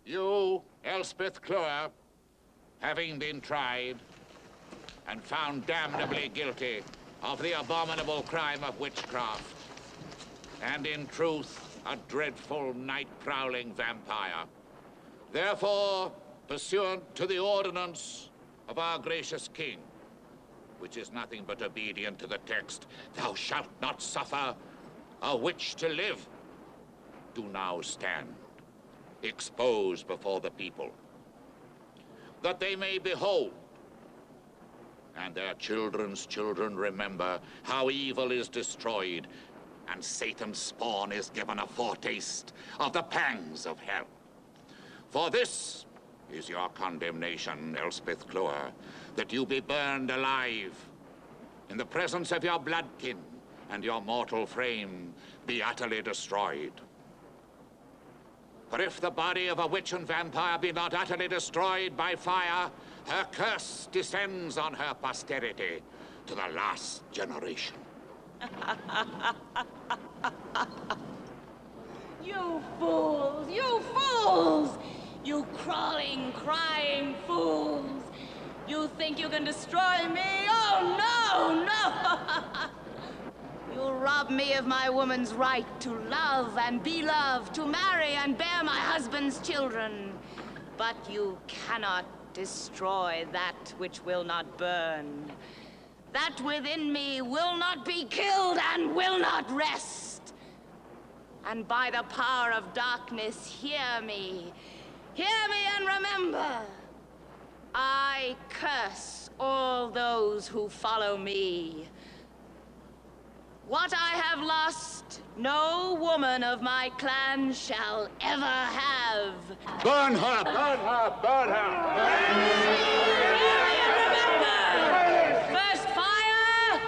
You, Elspeth Clewer, having been tried and found damnably guilty of the abominable crime of witchcraft, and in truth, a dreadful night-prowling vampire. Therefore, pursuant to the ordinance of our gracious king, which is nothing but obedient to the text, thou shalt not suffer a witch to live, do now stand, exposed before the people, that they may behold, and their children's children remember how evil is destroyed, and Satan's spawn is given a foretaste of the pangs of hell. For this is your condemnation, Elspeth Clewer, that you be burned alive in the presence of your bloodkin, and your mortal frame be utterly destroyed. For if the body of a witch and vampire be not utterly destroyed by fire, her curse descends on her posterity to the last generation. You fools! You fools! You crawling, crying fools! You think you can destroy me? Oh, no, no! You rob me of my woman's right to love and be loved, to marry and bear my husband's children. But you cannot destroy that which will not burn. That within me will not be killed and will not rest. And by the power of darkness, hear me and remember. I curse all those who follow me. What I have lost, no woman of my clan shall ever have. Burn her! Burn her! Burn her! Remember, first fire,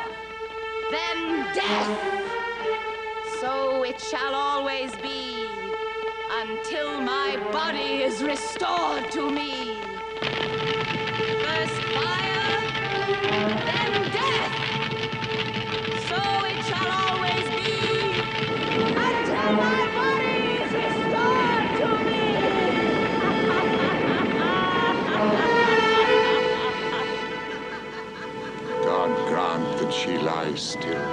then death. So it shall always be until my body is restored to me. First fire, then death. So it shall always be until my body is restored to me. God grant that she lies still.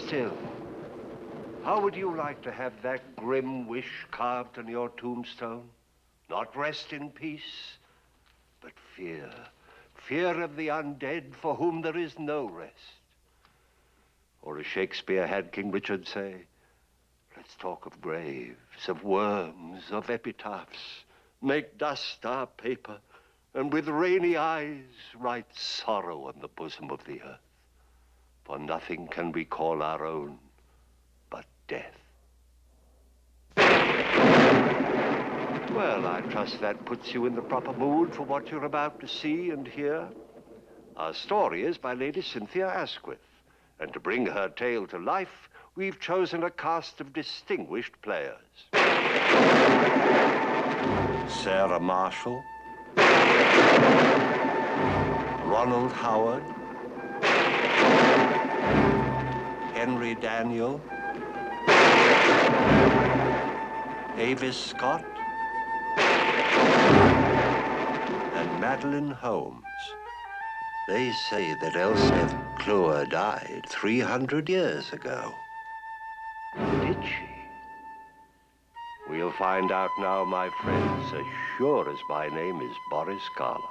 Still, how would you like to have that grim wish carved on your tombstone? Not rest in peace, but fear. Fear of the undead for whom there is no rest. Or as Shakespeare had King Richard say, let's talk of graves, of worms, of epitaphs. Make dust our paper, and with rainy eyes write sorrow on the bosom of the earth. For nothing can we call our own but death. Well, I trust that puts you in the proper mood for what you're about to see and hear. Our story is by Lady Cynthia Asquith, and to bring her tale to life, we've chosen a cast of distinguished players. Sarah Marshall, Ronald Howard, Henry Daniell, Avis Scott, and Madeline Holmes. They say that Elspeth Clewer died 300 years ago. Did she? We'll find out now, my friends, as sure as my name is Boris Karloff.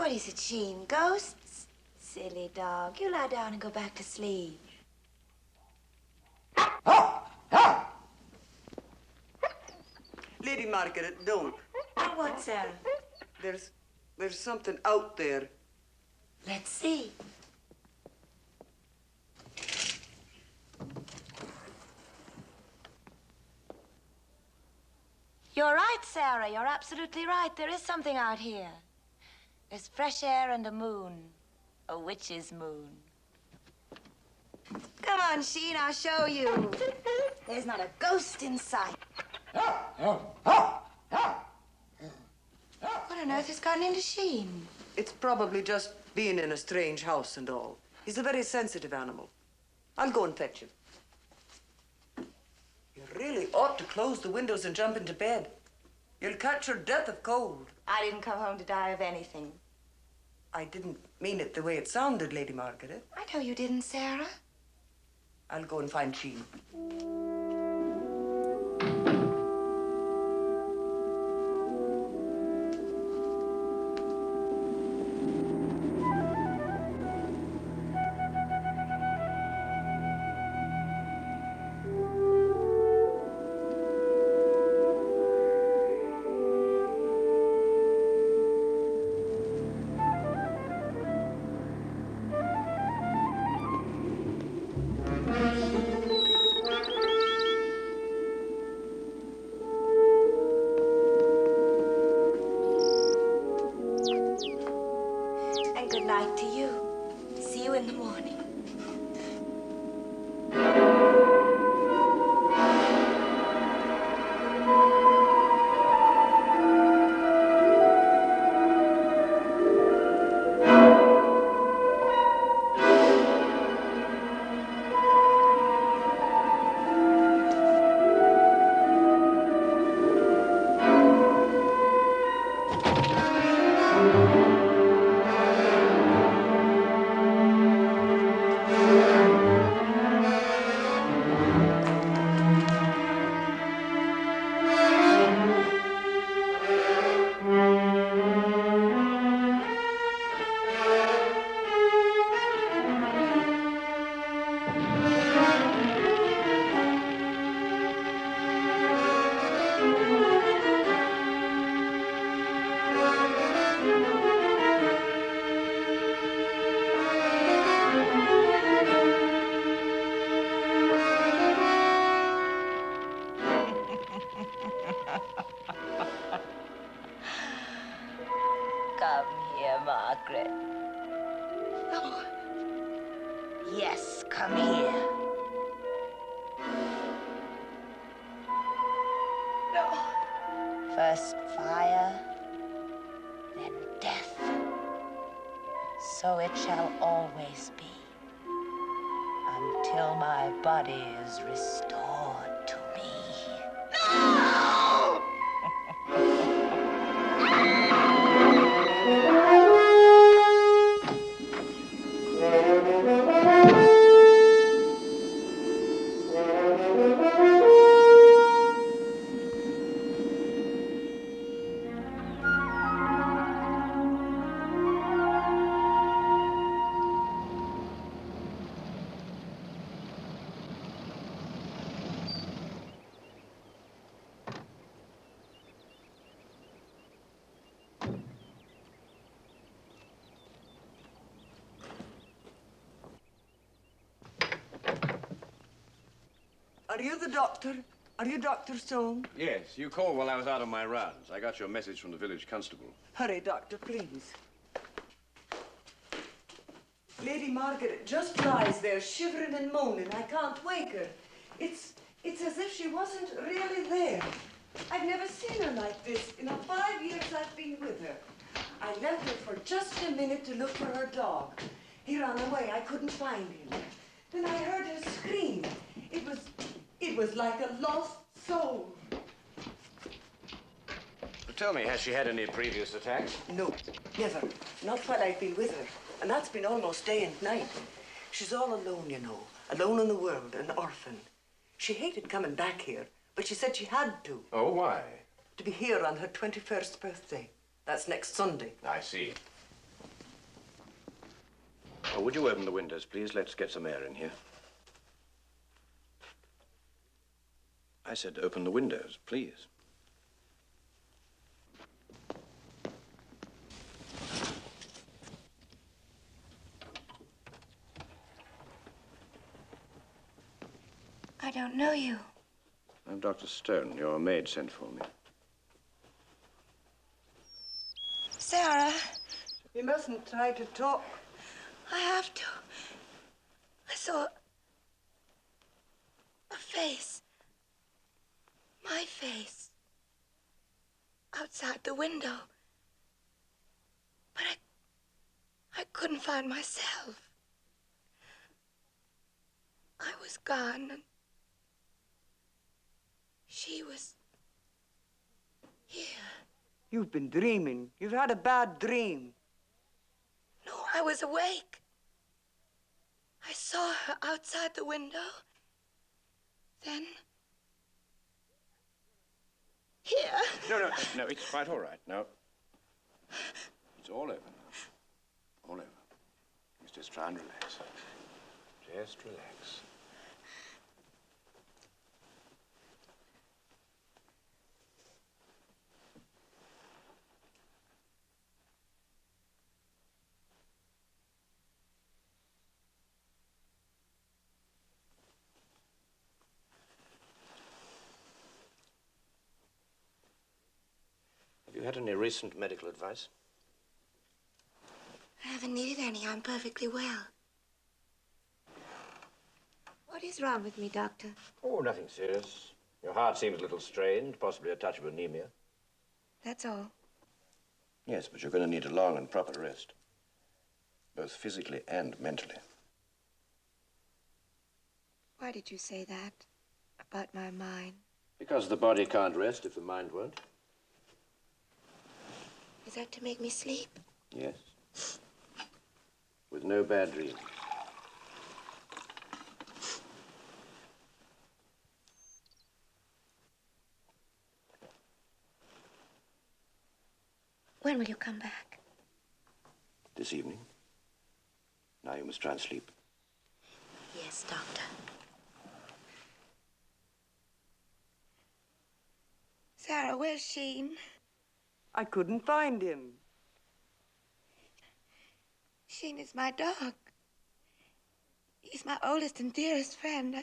What is it, Sheen? Ghosts? Silly dog. You lie down and go back to sleep. Lady Margaret, don't. Oh, what, Sarah? There's something out there. Let's see. You're right, Sarah. You're absolutely right. There is something out here. There's fresh air and a moon. A witch's moon. Come on, Sheen, I'll show you. There's not a ghost in sight. What on earth has gotten into Sheen? It's probably just being in a strange house and all. He's a very sensitive animal. I'll go and fetch him. You really ought to close the windows and jump into bed. You'll catch your death of cold. I didn't come home to die of anything. I didn't mean it the way it sounded, Lady Margaret. I know you didn't, Sarah. I'll go and find Sheen. And good night to you. See you in the morning. Come here, Margaret. Oh. Yes, come here. No. First fire, then death. So it shall always be, until my body is restored to me. No! Are you the doctor? Are you Dr. Stone? Yes, you called while I was out on my rounds. I got your message from the village constable. Hurry, doctor, please. Lady Margaret just lies there shivering and moaning. I can't wake her. It's as if she wasn't really there. I've never seen her like this in the 5 years I've been with her. I left her for just a minute to look for her dog. He ran away. I couldn't find him. Then I heard her scream. It was like a lost soul. But tell me, has she had any previous attacks? No, never. Not while I've been with her. And that's been almost day and night. She's all alone, you know. Alone in the world, an orphan. She hated coming back here, but she said she had to. Oh, why? To be here on her 21st birthday. That's next Sunday. I see. Oh, would you open the windows, please? Let's get some air in here. I said open the windows, please. I don't know you. I'm Dr. Stone. Your maid sent for me. Sarah, You mustn't try to talk. I have to. I saw a face. My face. Outside the window. But I couldn't find myself. I was gone and she was here. You've been dreaming. You've had a bad dream. No, I was awake. I saw her outside the window. Then here. No, it's quite all right. No. It's all over now. All over. You just try and relax. Just relax. Have you had any recent medical advice? I haven't needed any. I'm perfectly well. What is wrong with me, Doctor? Oh, nothing serious. Your heart seems a little strained, possibly a touch of anemia. That's all. Yes, but you're going to need a long and proper rest, both physically and mentally. Why did you say that about my mind? Because the body can't rest if the mind won't. Is that to make me sleep? Yes. With no bad dreams. When will you come back? This evening. Now you must try and sleep. Yes, Doctor. Sarah, where's Sheen? I couldn't find him. Sheen is my dog. He's my oldest and dearest friend.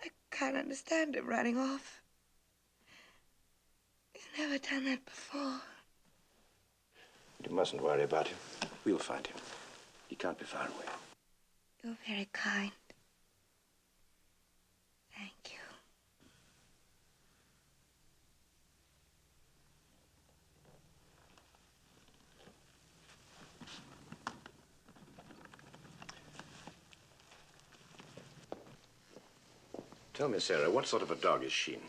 I can't understand him running off. He's never done that before. You mustn't worry about him. We'll find him. He can't be far away. You're very kind. Thank you. Tell me, Sarah, what sort of a dog is Sheen?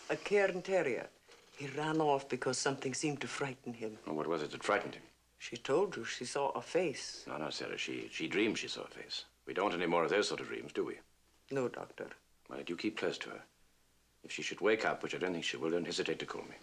A Cairn Terrier. He ran off because something seemed to frighten him. Oh, what was it that frightened him? She told you she saw a face. No, Sarah, she dreamed she saw a face. We don't any more of those sort of dreams, do we? No, Doctor. Well, you keep close to her. If she should wake up, which I don't think she will, don't hesitate to call me.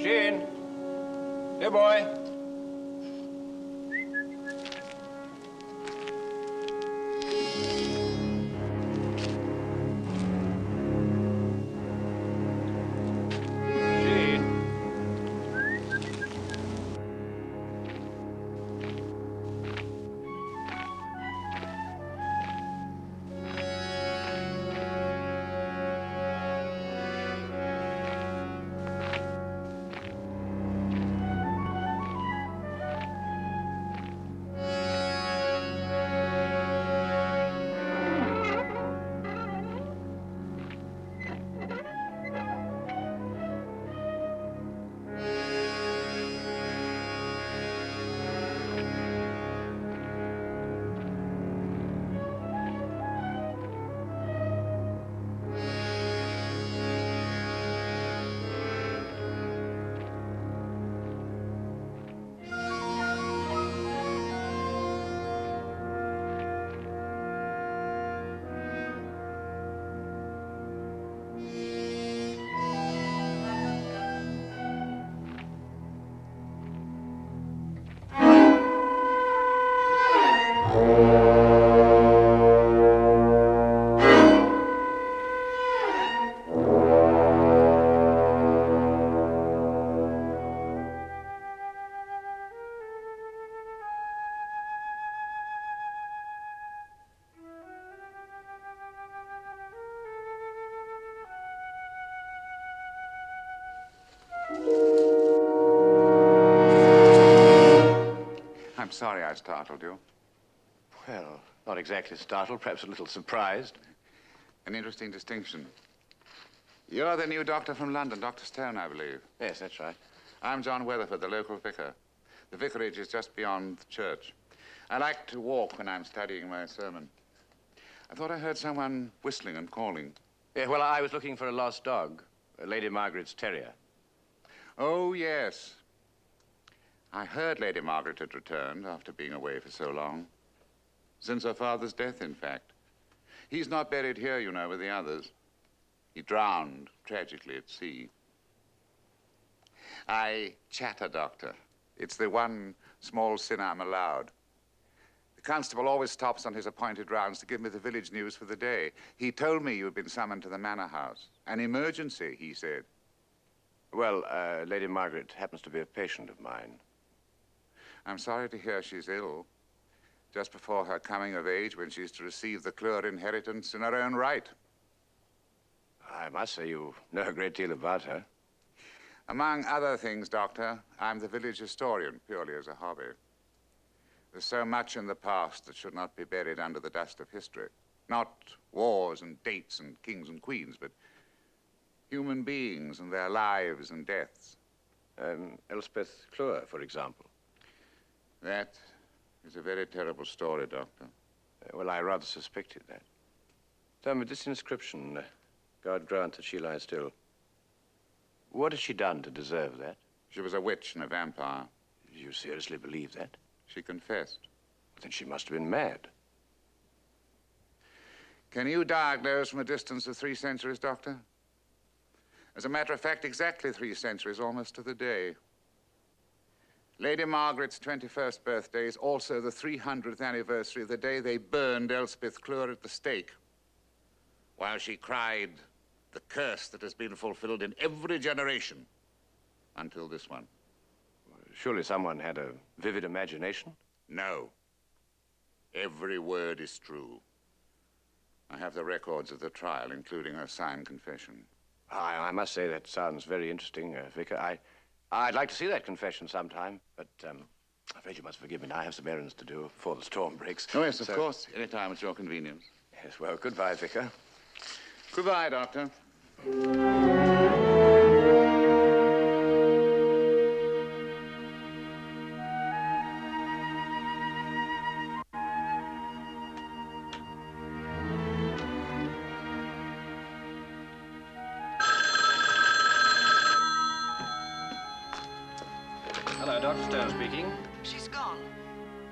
Sheen! Here, boy! Sheen! I'm sorry I startled you. Well, not exactly startled, perhaps a little surprised. An interesting distinction. You're the new doctor from London, Dr. Stone, I believe. Yes, that's right. I'm John Weatherford, the local vicar. The vicarage is just beyond the church. I like to walk when I'm studying my sermon. I thought I heard someone whistling and calling. Yeah, well, I was looking for a lost dog, Lady Margaret's terrier. Oh, yes. I heard Lady Margaret had returned after being away for so long. Since her father's death, in fact. He's not buried here, you know, with the others. He drowned tragically at sea. I chatter, Doctor. It's the one small sin I'm allowed. The constable always stops on his appointed rounds to give me the village news for the day. He told me you'd been summoned to the manor house. An emergency, he said. Well, Lady Margaret happens to be a patient of mine. I'm sorry to hear she's ill. Just before her coming of age, when she's to receive the Clewer inheritance in her own right. I must say you know a great deal about her. Among other things, Doctor, I'm the village historian, purely as a hobby. There's so much in the past that should not be buried under the dust of history. Not wars and dates and kings and queens, but human beings and their lives and deaths. Elspeth Clewer, for example. That is a very terrible story, Doctor. Well, I rather suspected that. Tell me, this inscription, God grant that she lies still. What has she done to deserve that? She was a witch and a vampire. You seriously believe that? She confessed. Then she must have been mad. Can you diagnose from a distance of 3 centuries, Doctor? As a matter of fact, exactly 3 centuries, almost to the day. Lady Margaret's 21st birthday is also the 300th anniversary of the day they burned Elspeth Clewer at the stake, while she cried the curse that has been fulfilled in every generation until this one. Surely someone had a vivid imagination? No. Every word is true. I have the records of the trial, including her signed confession. I must say that sounds very interesting, Vicar. I'd like to see that confession sometime, but I'm afraid you must forgive me now. I have some errands to do before the storm breaks. Oh, yes, of course. Any time at your convenience. Yes, well, goodbye, Vicar. Goodbye, Doctor. Hello, Dr. Stone speaking. She's gone.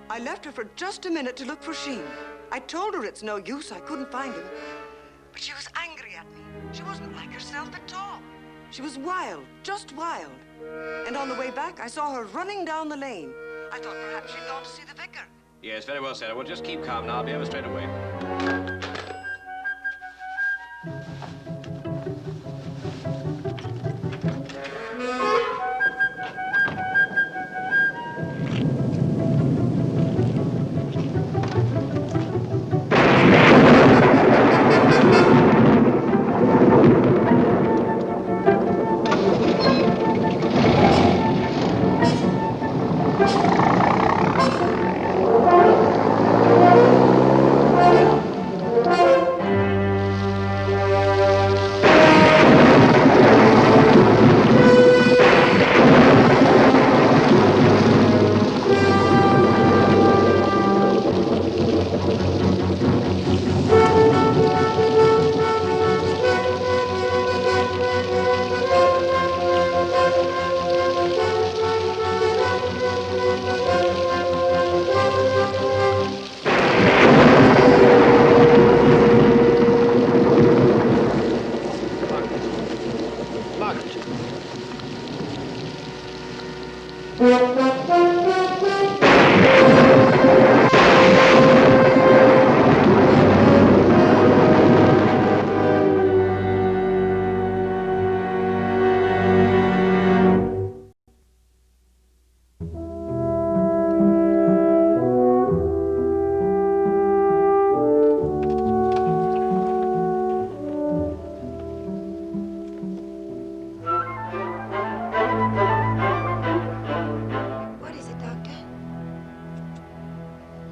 I left her for just a minute to look for Sheen. I told her it's no use. I couldn't find him. But she was angry at me. She wasn't like herself at all. She was wild, just wild. And on the way back, I saw her running down the lane. I thought perhaps she'd gone to see the vicar. Yes, very well, Sarah. Well, just keep calm now. I'll be over straight away.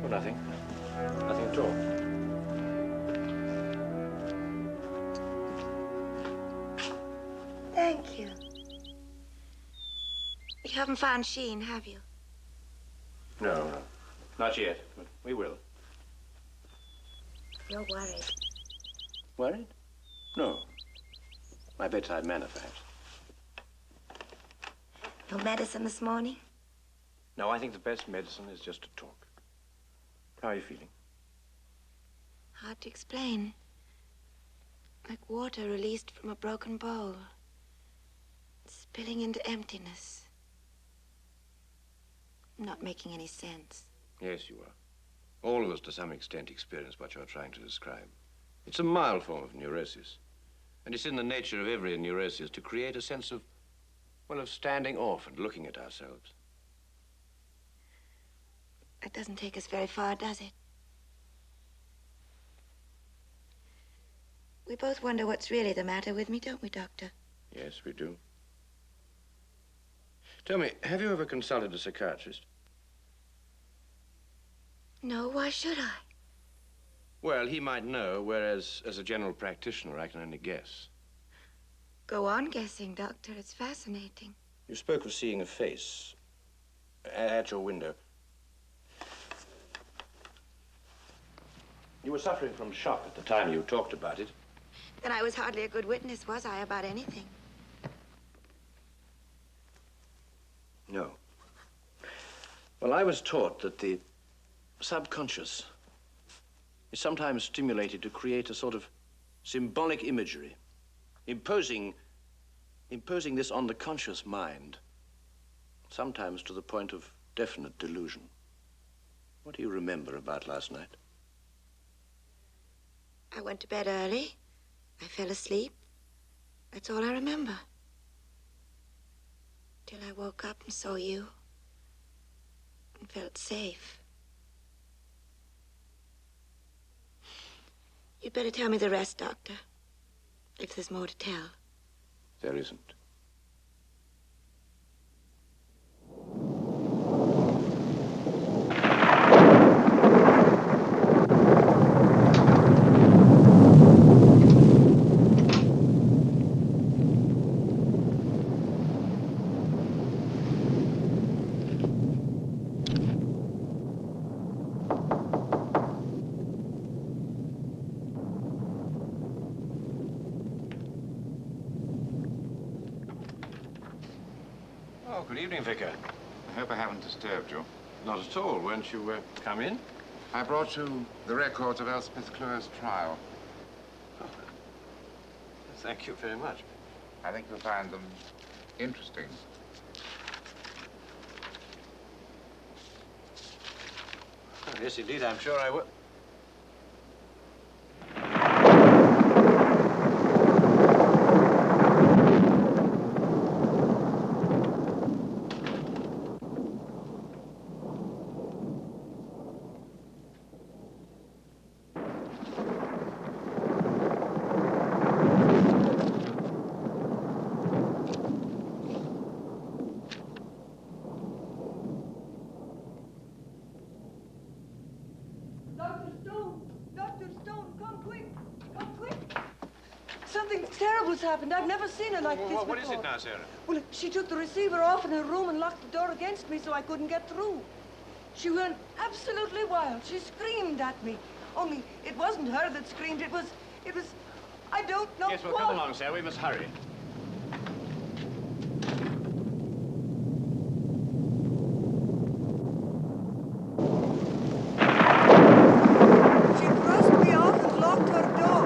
Oh, nothing. Nothing at all. Thank you. You haven't found Sheen, have you? No, no. Not yet, but we will. You're worried. Worried? No. My bedside manner, perhaps. No medicine this morning? No, I think the best medicine is just to talk. How are you feeling? Hard to explain. Like water released from a broken bowl. Spilling into emptiness. Not making any sense. Yes, you are. All of us, to some extent, experience what you're trying to describe. It's a mild form of neurosis. And it's in the nature of every neurosis to create a sense of, well, of standing off and looking at ourselves. It doesn't take us very far, does it? We both wonder what's really the matter with me, don't we, Doctor? Yes, we do. Tell me, have you ever consulted a psychiatrist? No, why should I? Well, he might know, whereas as a general practitioner, I can only guess. Go on guessing, Doctor. It's fascinating. You spoke of seeing a face at your window. You were suffering from shock at the time you talked about it. Then I was hardly a good witness, was I, about anything? No. Well, I was taught that the subconscious is sometimes stimulated to create a sort of symbolic imagery, imposing this on the conscious mind, sometimes to the point of definite delusion. What do you remember about last night? I went to bed early. I fell asleep. That's all I remember. Till I woke up and saw you. And felt safe. You'd better tell me the rest, Doctor. If there's more to tell. There isn't. Oh, good evening, Vicar. I hope I haven't disturbed you. Not at all. Won't you come in? I brought you the records of Elspeth Clewer's trial. Oh, thank you very much. I think you'll find them interesting. Oh, yes, indeed, I'm sure I will. Something terrible's happened. I've never seen her like this before. What is it now, Sarah? Well, she took the receiver off in her room and locked the door against me so I couldn't get through. She went absolutely wild. She screamed at me. Only it wasn't her that screamed. It was, I don't know Yes, well, what. come along, Sarah. We must hurry. She thrust me off and locked her door.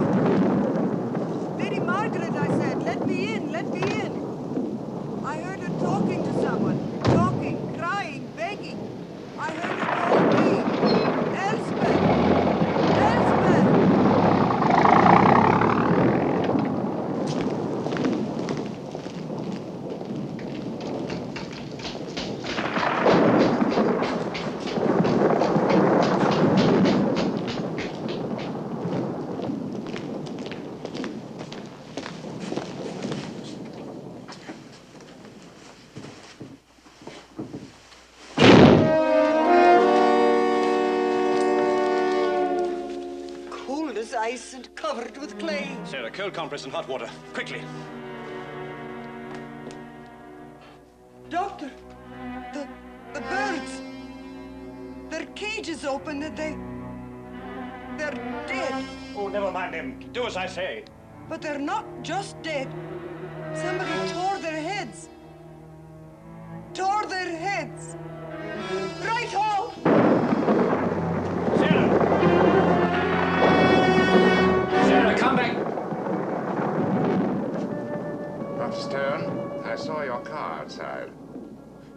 Lady Margaret, I said, let me in, let me in. I heard her talking to someone. Talking, crying, begging. I heard her call me. Elspeth! Elspeth! ice and covered with clay. Sarah, cold compress and hot water. Quickly. Doctor, the birds, their cage is open and they're dead. Oh, never mind them. Do as I say. But they're not just dead. Somebody tore their heads. Tore their heads. Right-ho! Sarah! Sarah, come back! Dr. Stone, I saw your car outside.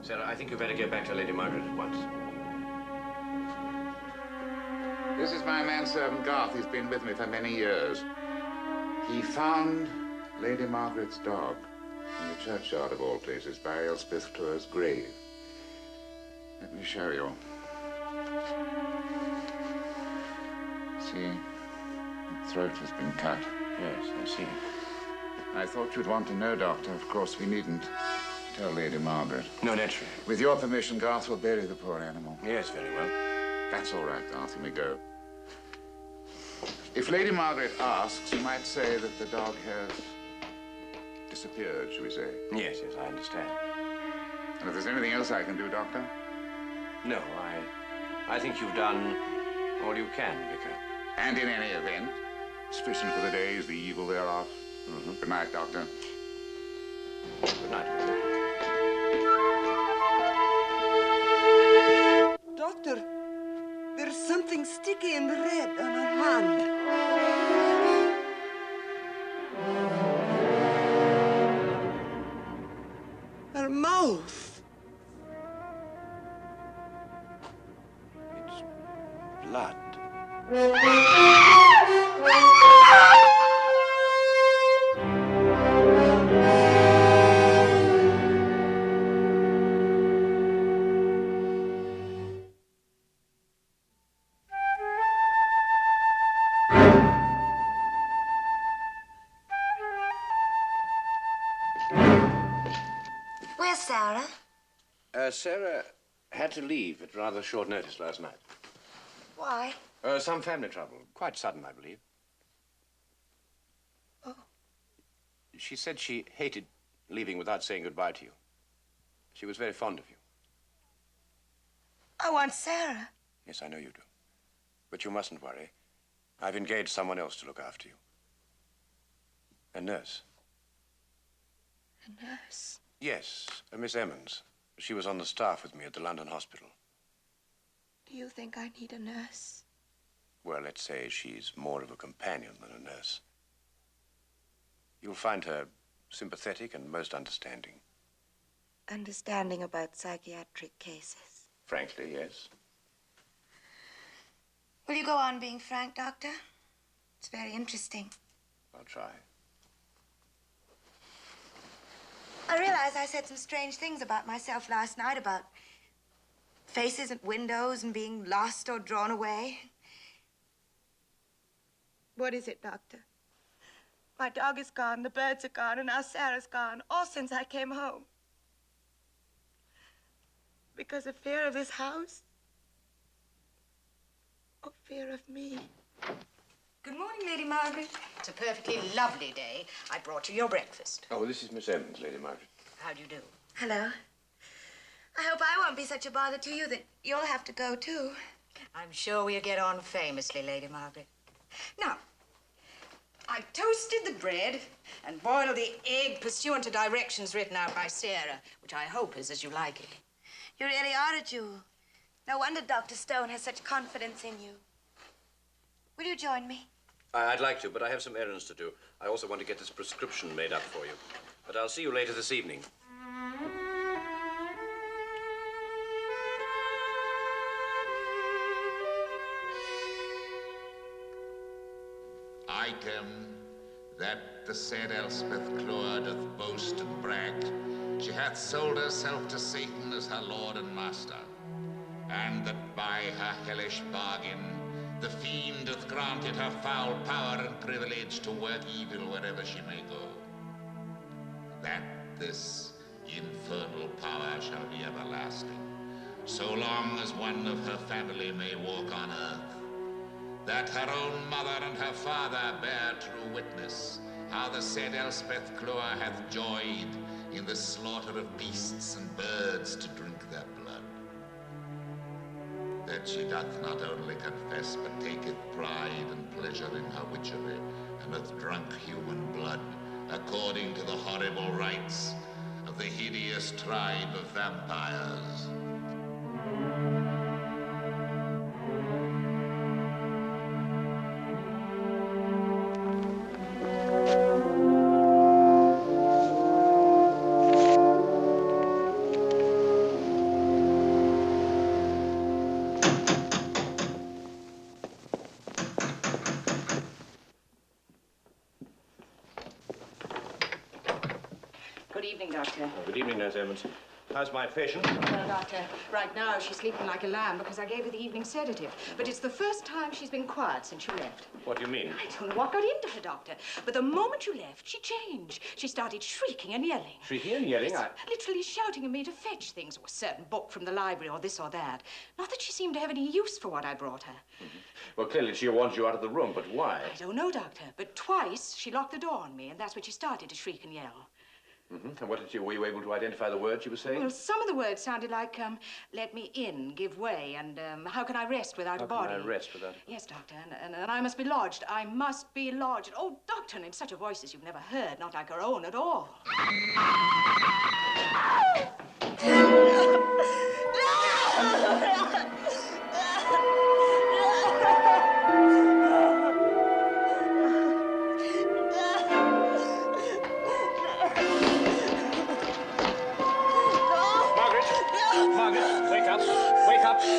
Sarah, I think you better get back to Lady Margaret at once. This is my manservant Garth. He's been with me for many years. He found Lady Margaret's dog in the churchyard of all places by Elspeth Clewer's grave. Let me show you. See, the throat has been cut. Yes, I see. I thought you'd want to know, Doctor. Of course, we needn't tell Lady Margaret. No, naturally. With your permission, Garth will bury the poor animal. Yes, very well. That's all right, Garth. You may go. If Lady Margaret asks, you might say that the dog has disappeared, shall we say? Yes, yes, I understand. And if there's anything else I can do, Doctor? No, I think you've done all you can, Vicar. And in any event, sufficient for the day is the evil thereof. Mm-hmm. Good night, Doctor. Good night, Vicar. Doctor, there's something sticky and red on her hand. Her mouth. It's blood. Where's Sarah? Sarah had to leave at rather short notice last night. Why? Some family trouble. Quite sudden, I believe. Oh. She said she hated leaving without saying goodbye to you. She was very fond of you. I want Sarah. Yes, I know you do. But you mustn't worry. I've engaged someone else to look after you. A nurse. A nurse? Yes, a Miss Emmons. She was on the staff with me at the London hospital. Do you think I need a nurse? Well, let's say she's more of a companion than a nurse. You'll find her sympathetic and most understanding. Understanding about psychiatric cases. Frankly, yes. Will you go on being frank, Doctor? It's very interesting. I'll try. I realize I said some strange things about myself last night, about faces at windows and being lost or drawn away. What is it, Doctor? My dog is gone, the birds are gone, and now Sarah's gone, all since I came home. Because of fear of this house? Or fear of me? Good morning, Lady Margaret. It's a perfectly lovely day. I brought you your breakfast. Oh, this is Miss Emmons, Lady Margaret. How do you do? Hello. I hope I won't be such a bother to you that you'll have to go, too. I'm sure we'll get on famously, Lady Margaret. Now, I toasted the bread and boiled the egg pursuant to directions written out by Sarah, which I hope is as you like it. You really are a jewel. No wonder Dr. Stone has such confidence in you. Will you join me? I'd like to, but I have some errands to do. I also want to get this prescription made up for you. But I'll see you later this evening. Item that the said Elspeth Clewer doth boast and brag. She hath sold herself to Satan as her lord and master, and that by her hellish bargain the fiend hath granted her foul power and privilege to work evil wherever she may go. That this infernal power shall be everlasting, so long as one of her family may walk on earth, that her own mother and her father bear true witness, how the said Elspeth Clewer hath joyed in the slaughter of beasts and birds to drink their blood. That she doth not only confess, but taketh pride and pleasure in her witchery, and hath drunk human blood, according to the horrible rites of the hideous tribe of vampires. Good evening, Doctor. Good evening, Nurse Evans. How's my patient? Well, Doctor, right now she's sleeping like a lamb because I gave her the evening sedative. But it's the first time she's been quiet since you left. What do you mean? I don't know what got into her, Doctor. But the moment you left, she changed. She started shrieking and yelling. Shrieking and yelling? Literally shouting at me to fetch things, or a certain book from the library, or this or that. Not that she seemed to have any use for what I brought her. Mm-hmm. Well, clearly she wanted you out of the room, but why? I don't know, Doctor. But twice she locked the door on me, and that's when she started to shriek and yell. Mm-hmm. And were you able to identify the words she was saying? Well, some of the words sounded like, let me in, give way, and how can I rest without a body? How can I rest without... Yes, Doctor, and I must be lodged. I must be lodged. Oh, Doctor, and in such a voice as you've never heard, not like her own at all.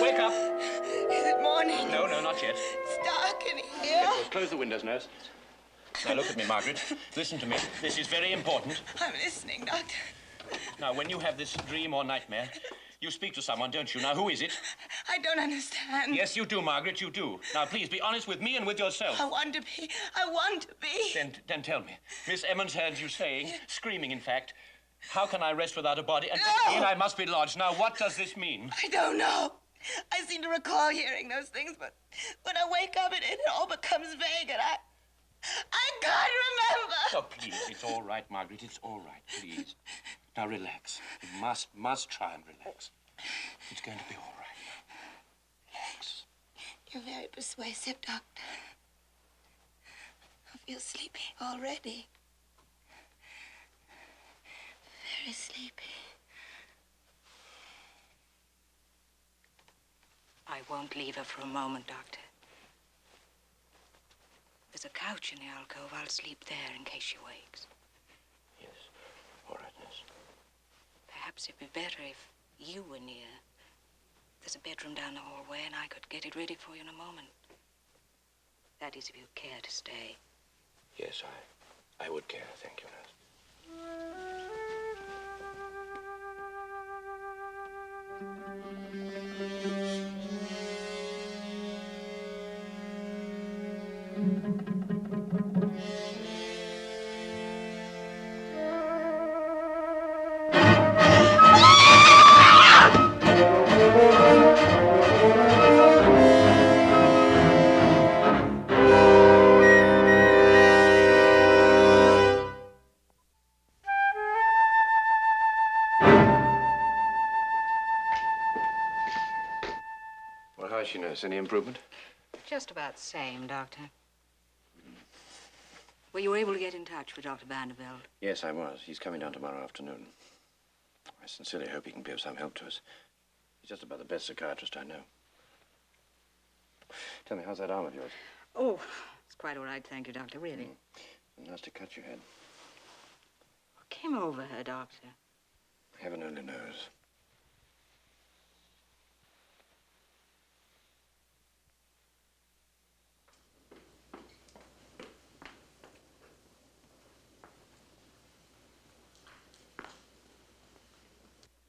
Wake up! Is it morning? No, not yet. It's dark in here. Well, close the windows, nurse. Now, look at me, Margaret. Listen to me. This is very important. I'm listening, Doctor. Now, when you have this dream or nightmare, you speak to someone, don't you? Now, who is it? I don't understand. Yes, you do, Margaret, you do. Now, please, be honest with me and with yourself. I want to be. I want to be. Then tell me. Miss Emmons heard you saying, screaming, in fact, how can I rest without a body? And No! I must be lodged. Now, what does this mean? I don't know. I seem to recall hearing those things, but when I wake up, it all becomes vague, and I can't remember. Oh, please, it's all right, Margaret. It's all right, please. Now, relax. You must try and relax. It's going to be all right now. Relax. You're very persuasive, Doctor. I feel sleepy already. Very sleepy. I won't leave her for a moment, Doctor. There's a couch in the alcove. I'll sleep there in case she wakes. Yes. All right, nurse. Perhaps it'd be better if you were near. There's a bedroom down the hallway, and I could get it ready for you in a moment. That is, if you care to stay. Yes, I would care. Thank you, nurse. Well, how is she, nurse? Any improvement? Just about the same, Doctor. Were you able to get in touch with Dr. Vanderbilt? Yes, I was. He's coming down tomorrow afternoon. I sincerely hope he can be of some help to us. He's just about the best psychiatrist I know. Tell me, how's that arm of yours? Oh, it's quite all right, thank you, Doctor, really. Nice to cut your head. What came over her, Doctor? Heaven only knows.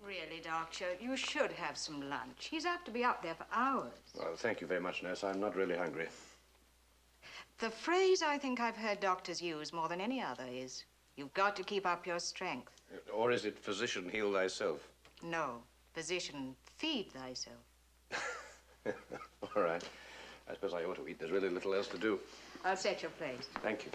Really, Doctor, you should have some lunch. He's apt to be up there for hours. Well, thank you very much, nurse. I'm not really hungry. The phrase I think I've heard doctors use more than any other is, you've got to keep up your strength. Or is it physician, heal thyself? No, physician, feed thyself. All right. I suppose I ought to eat. There's really little else to do. I'll set your plate. Thank you.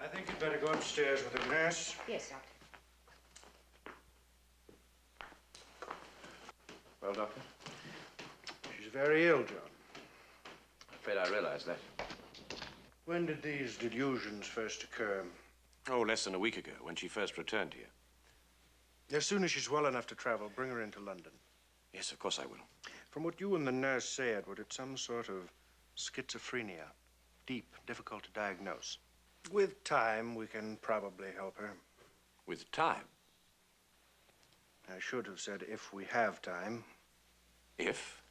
I think you'd better go upstairs with her, nurse. Yes, Doctor. Well, Doctor? She's very ill, John. I'm afraid I realize that. When did these delusions first occur? Oh, less than a week ago, when she first returned here. As soon as she's well enough to travel, bring her into London. Yes, of course I will. From what you and the nurse say, Edward, it's some sort of schizophrenia. Deep, difficult to diagnose. With time, we can probably help her. With time? I should have said if we have time. If?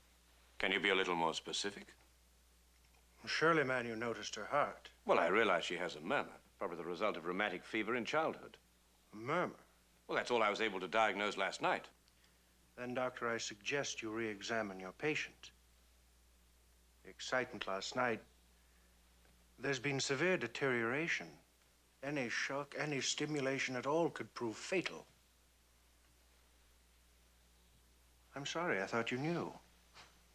Can you be a little more specific? Surely, man, you noticed her heart. Well, I realize she has a murmur, probably the result of rheumatic fever in childhood. A murmur? Well, that's all I was able to diagnose last night. Then, Doctor, I suggest you re-examine your patient. The excitement last night, there's been severe deterioration. Any shock, any stimulation at all could prove fatal. I'm sorry, I thought you knew.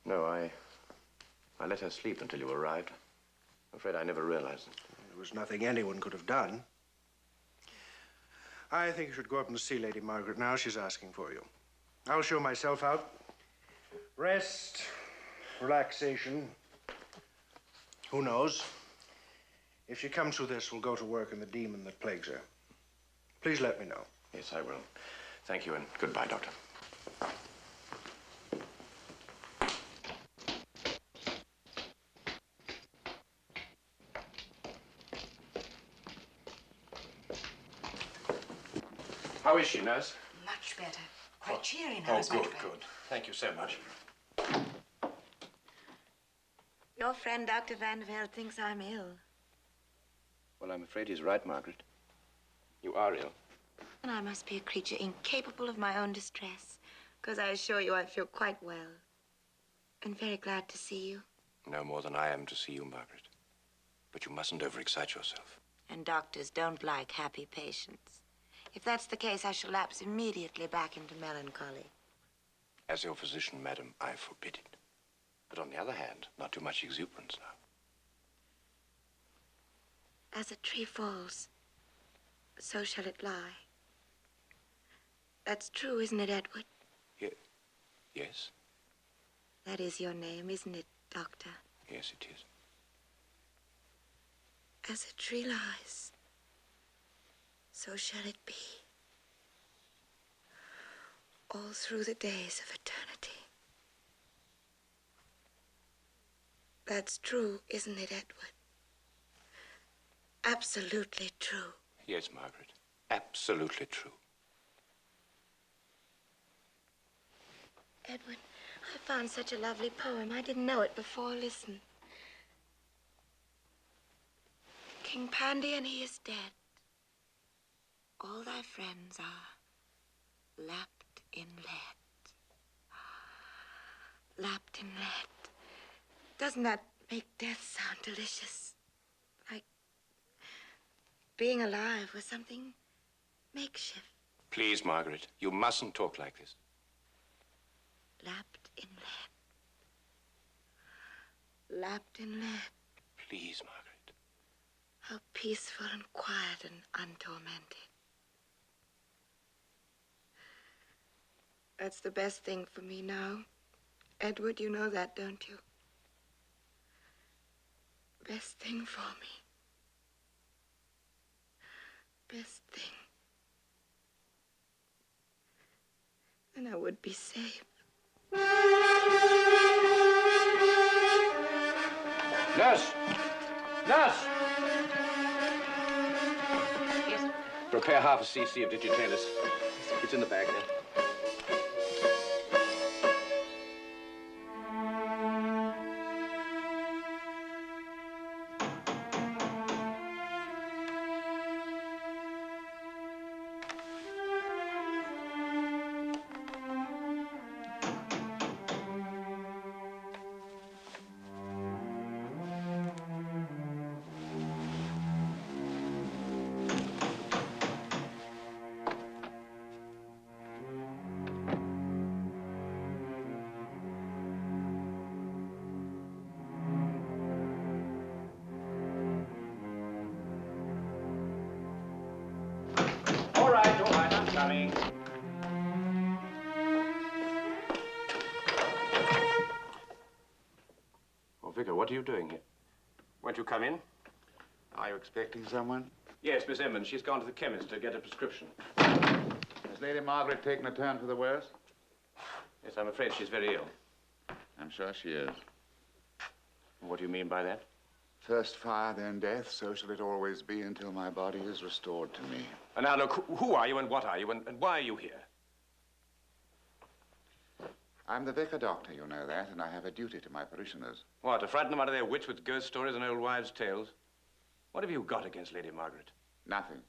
No, I let her sleep until you arrived. I'm afraid I never realized it. There was nothing anyone could have done. I think you should go up and see Lady Margaret now. She's asking for you. I'll show myself out. Rest, relaxation. Who knows? If she comes through this, we'll go to work on the demon that plagues her. Please let me know. Yes, I will. Thank you, and goodbye, Doctor. How is she, nurse? Much better. Quite cheery now, as a matter of fact. Good. Thank you so much. Your friend, Dr. Van Velde, thinks I'm ill. Well, I'm afraid he's right, Margaret. You are ill. And I must be a creature incapable of my own distress, because I assure you I feel quite well. And very glad to see you. No more than I am to see you, Margaret. But you mustn't overexcite yourself. And doctors don't like happy patients. If that's the case, I shall lapse immediately back into melancholy. As your physician, madam, I forbid it. But on the other hand, not too much exuberance now. As a tree falls, so shall it lie. That's true, isn't it, Edward? Yes? That is your name, isn't it, Doctor? Yes, it is. As a tree lies, so shall it be. All through the days of eternity. That's true, isn't it, Edward? Absolutely true. Yes, Margaret. Absolutely true. Edward, I found such a lovely poem. I didn't know it before. Listen. King Pandion, he is dead. All thy friends are lapped in lead. Lapped in lead. Doesn't that make death sound delicious? Like being alive was something makeshift. Please, Margaret, you mustn't talk like this. Lapped in lead. Lapped in lead. Please, Margaret. How peaceful and quiet and untormented. That's the best thing for me now. Edward, you know that, don't you? Best thing for me. Best thing. And I would be safe. Nurse! Nurse! Yes. Prepare half a cc of digitalis. It's in the bag there. are you doing here? Won't you come in? Are you expecting someone? Yes, Miss Emmons. She's gone to the chemist to get a prescription. Has Lady Margaret taken a turn for the worse? Yes, I'm afraid she's very ill. I'm sure she is. What do you mean by that? First fire, then death. So shall it always be until my body is restored to me. And now, look, who are you and what are you and why are you here? I'm the vicar doctor, you know that, and I have a duty to my parishioners. What, to frighten them out of their wits with ghost stories and old wives' tales? What have you got against Lady Margaret? Nothing.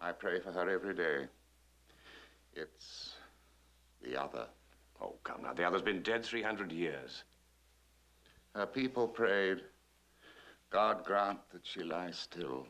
I pray for her every day. It's the other. Oh, come now. The other's been dead 300 years. Her people prayed, God grant that she lie still.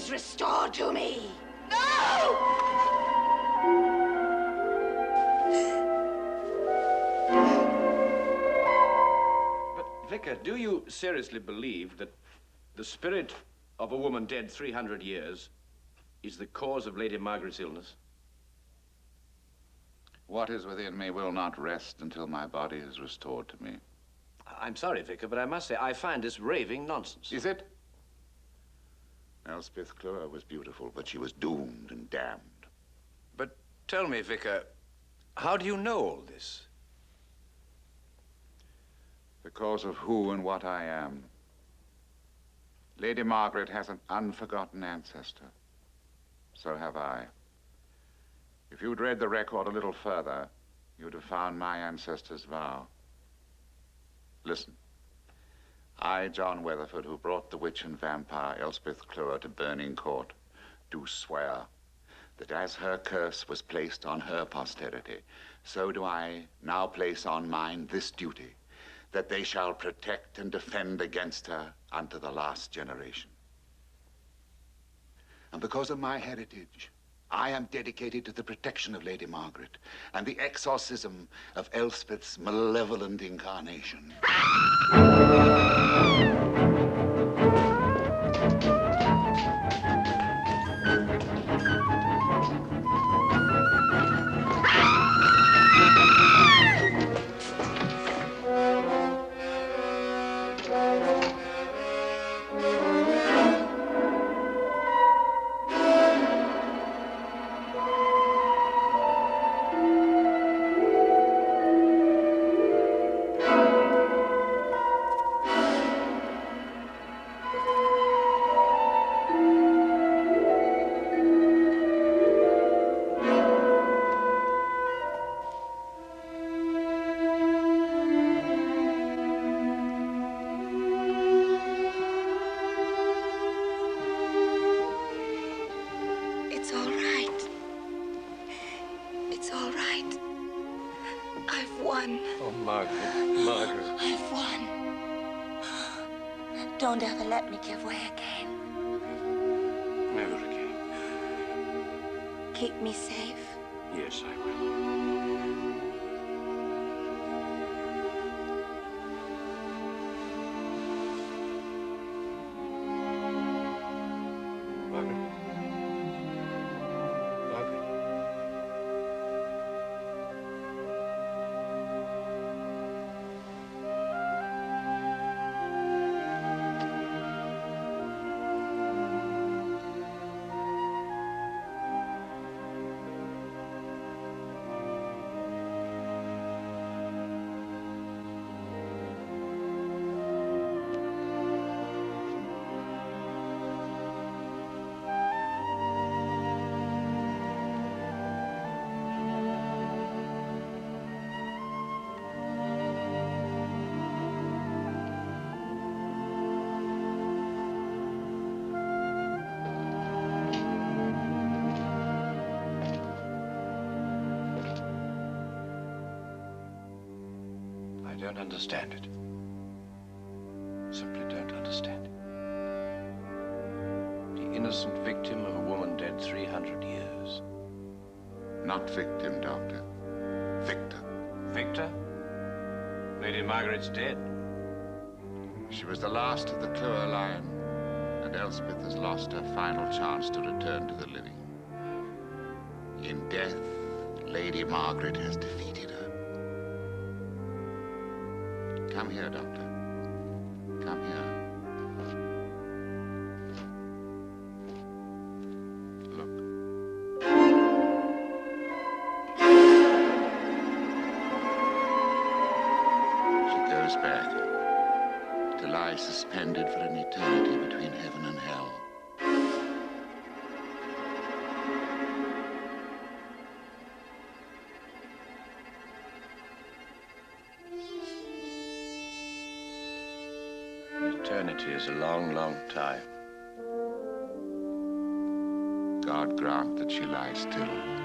Restored to me. No! But, Vicar, do you seriously believe that the spirit of a woman dead 300 years is the cause of Lady Margaret's illness? What is within me will not rest until my body is restored to me. I'm sorry, Vicar, but I must say I find this raving nonsense. Is it? Elspeth Clewer was beautiful, but she was doomed and damned. But tell me, Vicar, how do you know all this? Because of who and what I am. Lady Margaret has an unforgotten ancestor. So have I. If you'd read the record a little further, you'd have found my ancestor's vow. Listen. I, John Weatherford, who brought the witch and vampire Elspeth Clewer to Burning Court, do swear that as her curse was placed on her posterity, so do I now place on mine this duty, that they shall protect and defend against her unto the last generation. And because of my heritage, I am dedicated to the protection of Lady Margaret and the exorcism of Elspeth's malevolent incarnation. Don't ever let me give way again. Never again. Keep me safe. Yes, I will. Margaret? Margaret? don't understand it. Simply don't understand it. The innocent victim of a woman dead 300 years. Not victim, Doctor. Victor. Victor? Lady Margaret's dead. She was the last of the Clewer line, and Elspeth has lost her final chance to return to the living. In death, Lady Margaret has defeated her. Come here, Doctor. Come here. Look. She goes back to lie suspended for an eternity between heaven and hell. Eternity is a long, long time. God grant that she lies still.